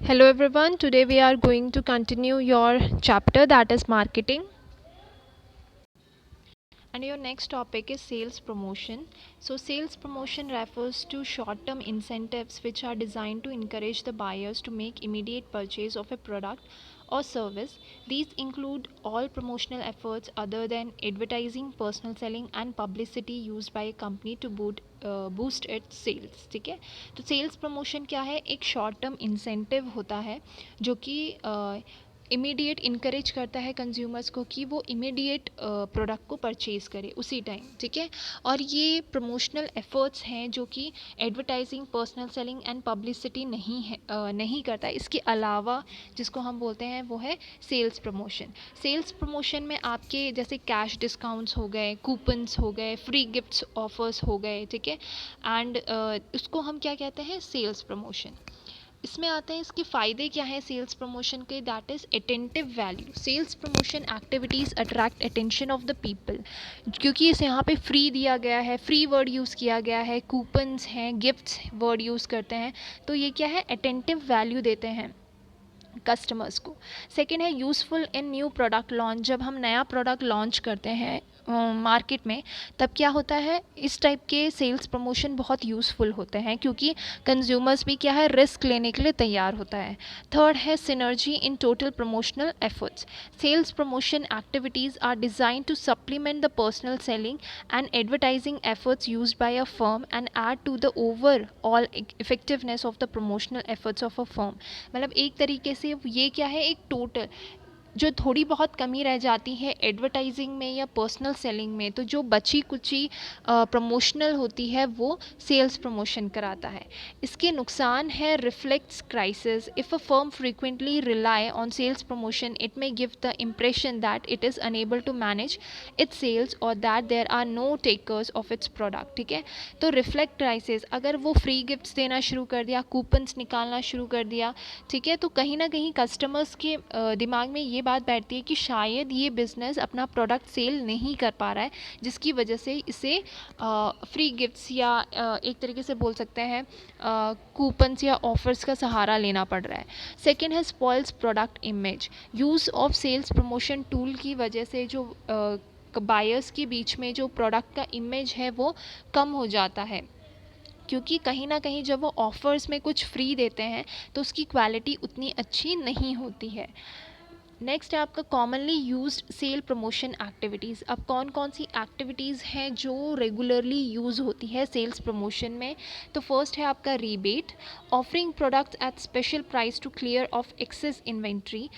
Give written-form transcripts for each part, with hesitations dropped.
Hello everyone, today we are going to continue your chapter, that is marketing. And your next topic is sales promotion. So sales promotion refers to short-term incentives which are designed to encourage the buyers to make immediate purchase of a product or service. These include all promotional efforts other than advertising, personal selling and publicity used by a company to boost its sales. ठीक है, तो sales promotion क्या है? एक short term incentive होता है जो कि इमीडिएट इनकरेज करता है कंज्यूमर्स को कि वो इमीडिएट प्रोडक्ट को परचेज़ करे उसी टाइम. ठीक है, और ये प्रमोशनल एफर्ट्स हैं जो कि advertising, personal selling and publicity नहीं करता. इसके अलावा जिसको हम बोलते हैं वो है सेल्स प्रमोशन. सेल्स प्रमोशन में आपके जैसे कैश डिस्काउंट्स हो गए, कूपन्स हो गए, फ्री गिफ्ट्स ऑफर्स हो गए. ठीक है, एंड उसको हम क्या कहते हैं? Sales promotion. इसमें आते हैं इसके फ़ायदे क्या हैं सेल्स प्रमोशन के. That is attentive value. Sales promotion activities attract attention of the people, क्योंकि इसे यहाँ पे फ्री दिया गया है, फ्री वर्ड यूज़ किया गया है, कूपन्स हैं, गिफ्ट्स वर्ड यूज़ करते हैं, तो ये क्या है? अटेंटिव वैल्यू देते हैं कस्टमर्स को. सेकेंड है यूज़फुल इन न्यू प्रोडक्ट लॉन्च. जब हम नया प्रोडक्ट लॉन्च करते हैं मार्केट में, तब क्या होता है? इस टाइप के सेल्स प्रमोशन बहुत यूज़फुल होते हैं क्योंकि कंज्यूमर्स भी क्या है? रिस्क लेने के लिए तैयार होता है. थर्ड है synergy in total promotional efforts. Sales promotion activities are design to supplement the personal selling and advertising efforts use by a firm and add to the overall effectiveness of the promotional efforts of a firm. मतलब एक तरीके से ये क्या है? एक total जो थोड़ी बहुत कमी रह जाती है एडवर्टाइजिंग में या पर्सनल सेलिंग में, तो जो बची कुची प्रमोशनल होती है वो सेल्स प्रमोशन कराता है. इसके नुकसान है reflects crisis. If a firm frequently relies on sales promotion it may give the impression that it is unable to manage its sales और that there are no takers of its product. ठीक है, तो reflect crisis, अगर वो free gifts देना शुरू कर दिया, कूपन्स निकालना शुरू कर दिया, ठीक है, तो कहीं ना कहीं कस्टमर्स के दिमाग में ये बात बैठती है कि शायद ये बिज़नेस अपना प्रोडक्ट सेल नहीं कर पा रहा है, जिसकी वजह से इसे फ्री गिफ्ट्स या एक तरीके से बोल सकते हैं कूपन्स या ऑफर्स का सहारा लेना पड़ रहा है. सेकेंड है spoils product image. Use of sales promotion tool की वजह से जो बायर्स के बीच में जो प्रोडक्ट का इमेज है वो कम हो जाता है, क्योंकि कहीं ना कहीं जब वो ऑफ़र्स में कुछ फ्री देते हैं तो उसकी क्वालिटी उतनी अच्छी नहीं होती है. नेक्स्ट है आपका commonly used sale promotion activities. अब कौन कौन सी एक्टिविटीज़ हैं जो रेगुलरली यूज़ होती है सेल्स प्रमोशन में? तो फर्स्ट है आपका rebate. Offering products at special price to clear off excess inventory.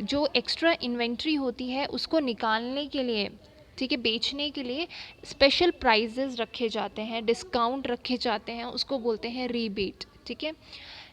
जो एक्स्ट्रा इन्वेंट्री होती है उसको निकालने के लिए, ठीक है, बेचने के लिए स्पेशल प्राइजेस रखे जाते हैं, डिस्काउंट रखे जाते हैं, उसको बोलते हैं रीबेट. ठीक है,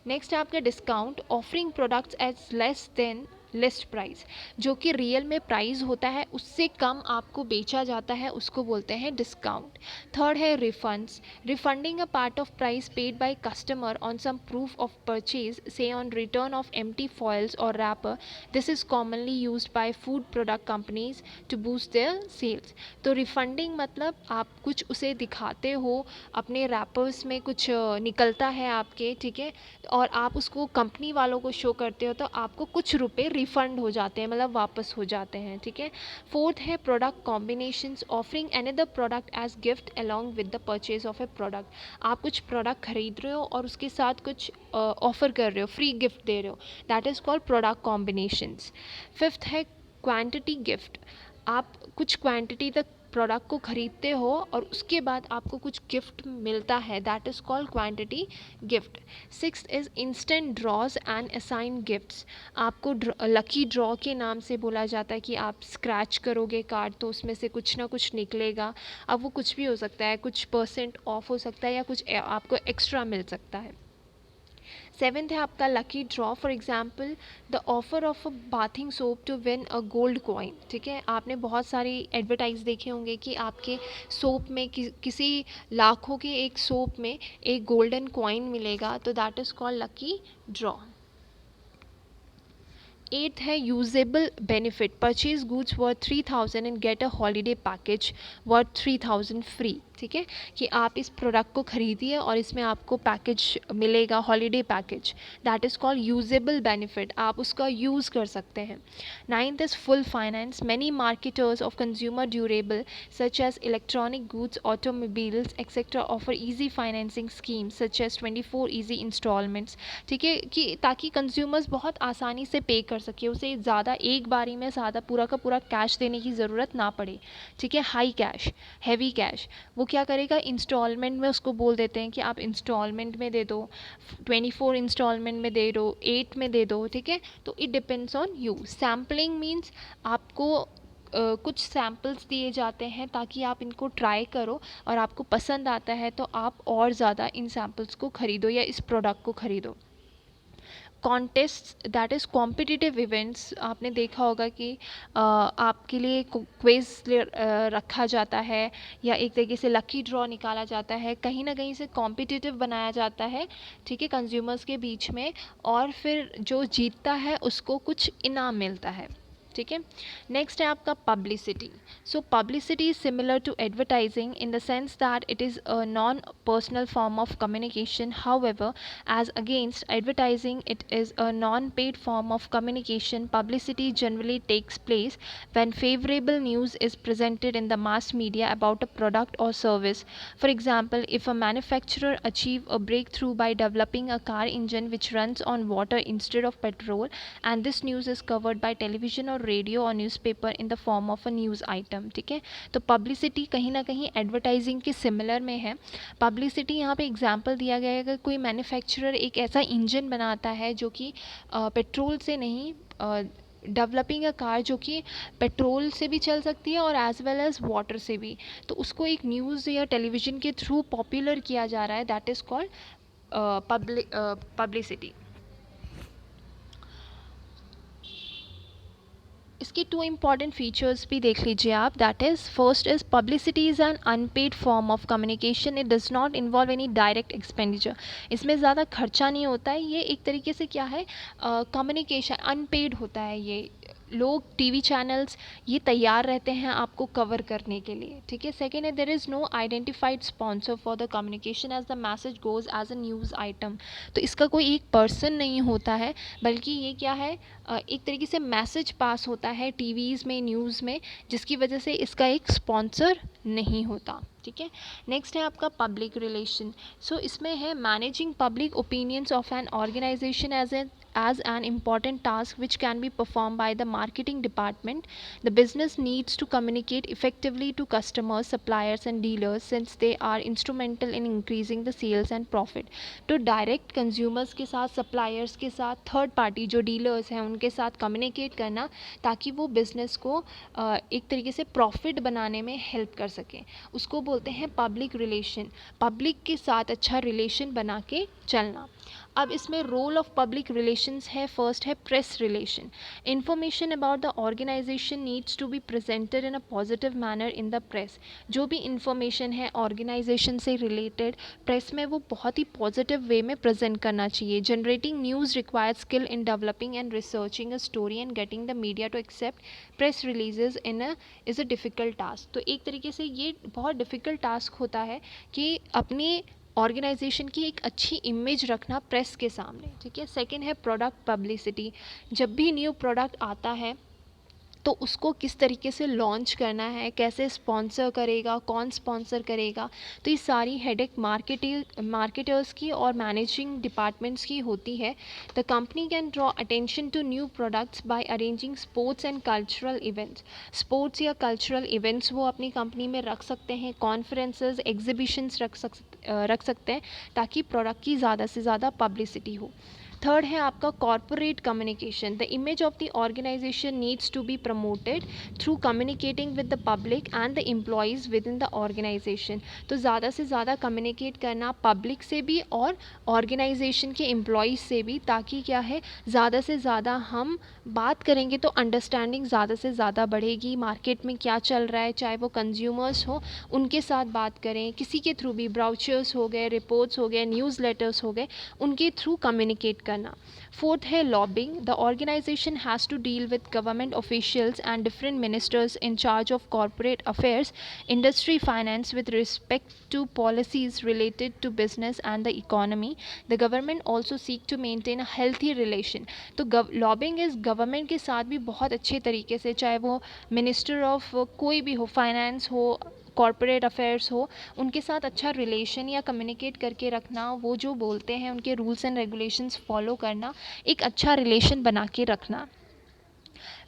नेक्स्ट है आपका discount. Offering products as less than list price. जो कि रियल में प्राइस होता है उससे कम आपको बेचा जाता है, उसको बोलते हैं डिस्काउंट. थर्ड है refunds. Refunding a part of price paid by customer on some proof of purchase, say on return of empty foils और wrapper. This is commonly used by food product companies to boost their sales. तो refunding मतलब आप कुछ उसे दिखाते हो, अपने rappers में कुछ निकलता है आपके, ठीक है, और आप उसको कंपनी वालों को शो करते हो तो आपको कुछ रुपए रिफ़ंड हो जाते हैं, मतलब वापस हो जाते हैं. ठीक है. फोर्थ है product combinations. Offering another product as gift along with the purchase of a product. आप कुछ प्रोडक्ट खरीद रहे हो और उसके साथ कुछ ऑफ़र कर रहे हो, फ्री गिफ्ट दे रहे हो, that is called product combinations. Fifth है क्वांटिटी गिफ्ट. आप कुछ क्वांटिटी तक प्रोडक्ट को ख़रीदते हो और उसके बाद आपको कुछ गिफ्ट मिलता है, that is called quantity gift. Sixth is instant draws and assign gifts. आपको लकी ड्रॉ के नाम से बोला जाता है कि आप स्क्रैच करोगे कार्ड तो उसमें से कुछ ना कुछ निकलेगा. अब वो कुछ भी हो सकता है, कुछ परसेंट ऑफ हो सकता है या कुछ आपको एक्स्ट्रा मिल सकता है. सेवेंथ है आपका lucky draw. For example the offer of a bathing soap to win a gold coin. ठीक है, आपने बहुत सारी एडवर्टाइज देखे होंगे कि आपके सोप में किसी लाखों के एक सोप में एक गोल्डन कॉइन मिलेगा, तो that is called lucky draw. Eighth है usable benefit, purchase goods worth 3000 and get a holiday package worth 3000 free. ठीक है, कि आप इस प्रोडक्ट को खरीदिए और इसमें आपको पैकेज मिलेगा, holiday package, that is called usable benefit, आप उसका यूज़ कर सकते हैं। Ninth is full finance, many marketers of consumer durable such as electronic goods, automobiles etcetera offer easy financing scheme such as 24 easy installments. ठीक है, कि ताकि consumers बहुत आसानी से पे कर सके, उसे ज़्यादा एक बारी में ज़्यादा पूरा का पूरा कैश देने की ज़रूरत ना पड़े। ठीक है, हाई कैश, हैवी कैश, वो क्या करेगा, इंस्टॉलमेंट में उसको बोल देते हैं कि आप इंस्टॉलमेंट में दे दो, 24 इंस्टॉलमेंट में दे दो, 8 में दे दो। ठीक है, तो it depends on you. Sampling means आपको कुछ सैम्पल्स दिए जाते हैं ताकि आप इनको ट्राई करो, और आपको पसंद आता है तो आप और ज़्यादा इन सैम्पल्स को ख़रीदो या इस प्रोडक्ट को ख़रीदो। Contest, that is competitive events, आपने देखा होगा कि आपके लिए क्विज़ रखा जाता है या एक तरीके से लकी ड्रॉ निकाला जाता है, कहीं ना कहीं से कॉम्पिटिटिव बनाया जाता है। ठीक है, कंज्यूमर्स के बीच में, और फिर जो जीतता है उसको कुछ इनाम मिलता है। ठीक है, नेक्स्ट है आपका publicity. So publicity is similar to advertising in the sense that it is a non personal form of communication, however as against advertising it is a non-paid form of communication. Publicity generally takes place when favorable news is presented in the mass media about a product or service. For example, if a manufacturer achieve a breakthrough by developing a car engine which runs on water instead of petrol, and this news is covered by television or radio or newspaper in the form of a news item. ठीक है, तो publicity कहीं ना कहीं advertising के similar में है। Publicity यहाँ पे एग्जांपल दिया गया है कि कोई मैन्युफैक्चरर एक ऐसा इंजन बनाता है जो कि पेट्रोल से नहीं, डेवलपिंग अ कार जो कि पेट्रोल से भी चल सकती है और एज वेल एज वाटर से भी, तो उसको एक न्यूज़ या टेलीविज़न के थ्रू पॉपुलर किया जा रहा है, दैट इज़ कॉल्ड पब्लिसिटी। इसके टू इम्पॉर्टेंट फीचर्स भी देख लीजिए आप, that is first is publicity is an unpaid form of communication, it does not involve any direct expenditure. इसमें ज़्यादा खर्चा नहीं होता है, ये एक तरीके से क्या है, कम्युनिकेशन अनपेड होता है। ये लोग टीवी चैनल्स ये तैयार रहते हैं आपको कवर करने के लिए। ठीक है, सेकेंड है there is no identified sponsor for the communication as the message goes as a news item. तो इसका कोई एक पर्सन नहीं होता है, बल्कि ये क्या है, एक तरीके से मैसेज पास होता है टीवीज़ में, न्यूज़ में, जिसकी वजह से इसका एक स्पॉन्सर नहीं होता। ठीक है, नेक्स्ट है आपका पब्लिक रिलेशन। सो इसमें है managing public opinions of an organisation as an important task which can be performed by the marketing department. The business needs to communicate effectively to customers, suppliers and dealers since they are instrumental in increasing the sales and profit. तो direct consumers के साथ, suppliers के साथ, third party जो dealers हैं उनके साथ communicate करना ताकि वो बिज़नेस को एक तरीके से प्रॉफिट बनाने में हेल्प कर सकें, उसको बोलते हैं पब्लिक रिलेशन। पब्लिक के साथ अच्छा रिलेशन बना के चलना। अब इसमें रोल ऑफ पब्लिक रिलेशंस है, फर्स्ट है press relation. Information about the organisation needs to be presented in a positive manner in the press. जो भी इंफॉर्मेशन है ऑर्गेनाइजेशन से रिलेटेड, प्रेस में वो बहुत ही पॉजिटिव वे में प्रेजेंट करना चाहिए। Generating news required skill in developing and researching a story and getting the media to accept press releases is a difficult task. तो एक तरीके से ये बहुत डिफ़िकल्ट टास्क होता है कि अपने ऑर्गेनाइजेशन की एक अच्छी इमेज रखना प्रेस के सामने। ठीक है, सेकंड है प्रोडक्ट पब्लिसिटी। जब भी न्यू प्रोडक्ट आता है तो उसको किस तरीके से लॉन्च करना है, कैसे स्पॉन्सर करेगा, कौन स्पॉन्सर करेगा, तो ये सारी हेडेक मार्केटर्स की और मैनेजिंग डिपार्टमेंट्स की होती है। The company can draw attention to new products by arranging sports and cultural events. Sports या कल्चरल इवेंट्स वो अपनी कंपनी में रख सकते हैं, कॉन्फ्रेंसेस, एग्जीबिशंस रख सकते हैं ताकि प्रोडक्ट की ज़्यादा से ज़्यादा पब्लिसिटी हो। थर्ड है आपका corporate communication. The image of the organisation needs to be promoted through communicating with the public and the employees within the organisation. तो ज़्यादा से ज़्यादा कम्युनिकेट करना पब्लिक से भी और ऑर्गेनाइजेशन के एम्प्लॉयज़ से भी, ताकि क्या है, ज़्यादा से ज़्यादा हम बात करेंगे तो अंडरस्टैंडिंग ज़्यादा से ज़्यादा बढ़ेगी। मार्केट में क्या चल रहा है, चाहे वो कंज्यूमर्स हो उनके साथ बात करें, किसी के थ्रू भी, ब्राउचर्स हो गए, रिपोर्ट्स हो गए, न्यूज़ लेटर्स हो गए, उनके थ्रू कम्युनिकेट करना। फोर्थ है lobbying. The organisation has to deal with government officials and different ministers in charge of corporate affairs, industry, finance with respect to policies related to business and the economy. The government also seek to maintain a healthy relation. तो lobbying is government के साथ भी बहुत अच्छे तरीके से, चाहे वो मिनिस्टर ऑफ कोई भी हो, फाइनेंस हो, कॉरपोरेट अफेयर्स हो, उनके साथ अच्छा रिलेशन या कम्युनिकेट करके रखना, वो जो बोलते हैं उनके रूल्स एंड रेगुलेशंस फॉलो करना, एक अच्छा रिलेशन बना के रखना।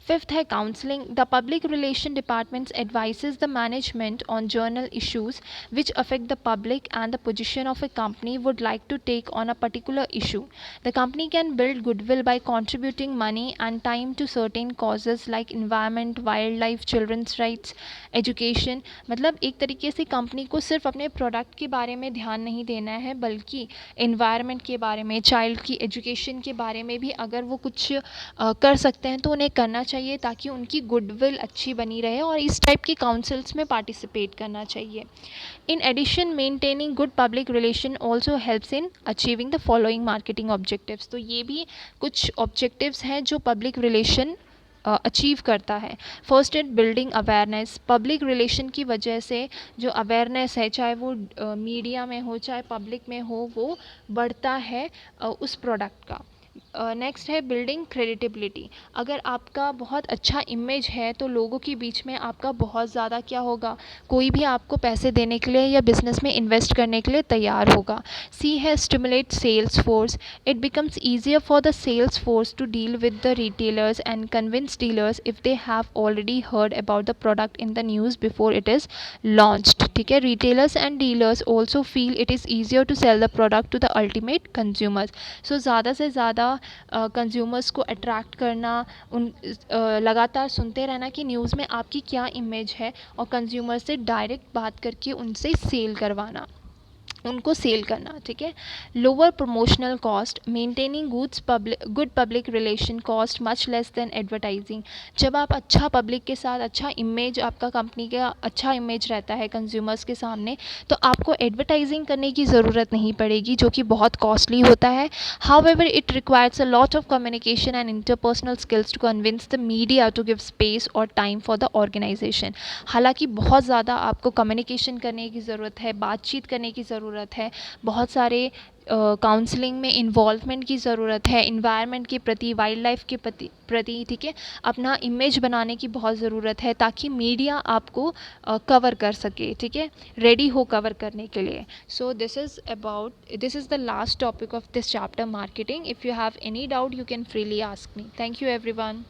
Fifth है counseling. The public relation departments advises the management on journal issues which affect the public and the position of a company would like to take on a particular issue. The company can build goodwill by contributing money and time to certain causes like environment, wildlife, children's rights, education. मतलब एक तरीके से company को सिर्फ अपने product के बारे में ध्यान नहीं देना है, बल्कि एनवायरनमेंट के बारे में, चाइल्ड की एजुकेशन के बारे में भी अगर वो कुछ कर सकते हैं तो उन्हें करना चाहिए, ताकि उनकी गुडविल अच्छी बनी रहे, और इस टाइप की काउंसिल्स में पार्टिसिपेट करना चाहिए। In addition maintaining good public relation also helps in achieving the following marketing objectives. तो ये भी कुछ ऑब्जेक्टिव्स हैं जो पब्लिक रिलेशन अचीव करता है। First it building awareness. Public relation की वजह से जो अवेयरनेस है, चाहे वो मीडिया में हो चाहे पब्लिक में हो, वो बढ़ता है उस प्रोडक्ट का। नेक्स्ट है बिल्डिंग क्रेडिटेबिलिटी। अगर आपका बहुत अच्छा इमेज है तो लोगों के बीच में आपका बहुत ज़्यादा क्या होगा, कोई भी आपको पैसे देने के लिए या बिजनेस में इन्वेस्ट करने के लिए तैयार होगा। सी है stimulate sales force. It becomes easier for the sales force to deal with the retailers and convince dealers if they have already heard about the product in the news before it is launched. ठीक है, retailers and dealers also feel it is easier to sell the product to the ultimate consumers. So ज़्यादा से ज़्यादा consumers को attract करना, उन लगातार सुनते रहना कि न्यूज़ में आपकी क्या इमेज है, और कंज्यूमर से डायरेक्ट बात करके उनसे सेल करवाना, उनको सेल करना। ठीक है, lower promotional cost. Maintaining good public relation cost much less than advertising. जब आप अच्छा पब्लिक के साथ अच्छा इमेज, आपका कंपनी का अच्छा इमेज रहता है कंज्यूमर्स के सामने, तो आपको एडवर्टाइजिंग करने की ज़रूरत नहीं पड़ेगी, जो कि बहुत कॉस्टली होता है। However it requires a lot of communication and interpersonal skills to convince the media to give space और टाइम फॉर द ऑर्गेनाइजेशन। हालांकि बहुत ज़्यादा आपको कम्युनिकेशन करने की ज़रूरत है, बातचीत करने की ज़रूरत है, बहुत सारे काउंसलिंग में इन्वॉल्वमेंट की ज़रूरत है, इन्वायरमेंट के प्रति, वाइल्ड लाइफ के प्रति, ठीक है, अपना इमेज बनाने की बहुत ज़रूरत है, ताकि मीडिया आपको कवर कर सके, ठीक है, रेडी हो कवर करने के लिए। So this is the last topic of this chapter marketing. If you have any doubt you can freely ask me. Thank you everyone.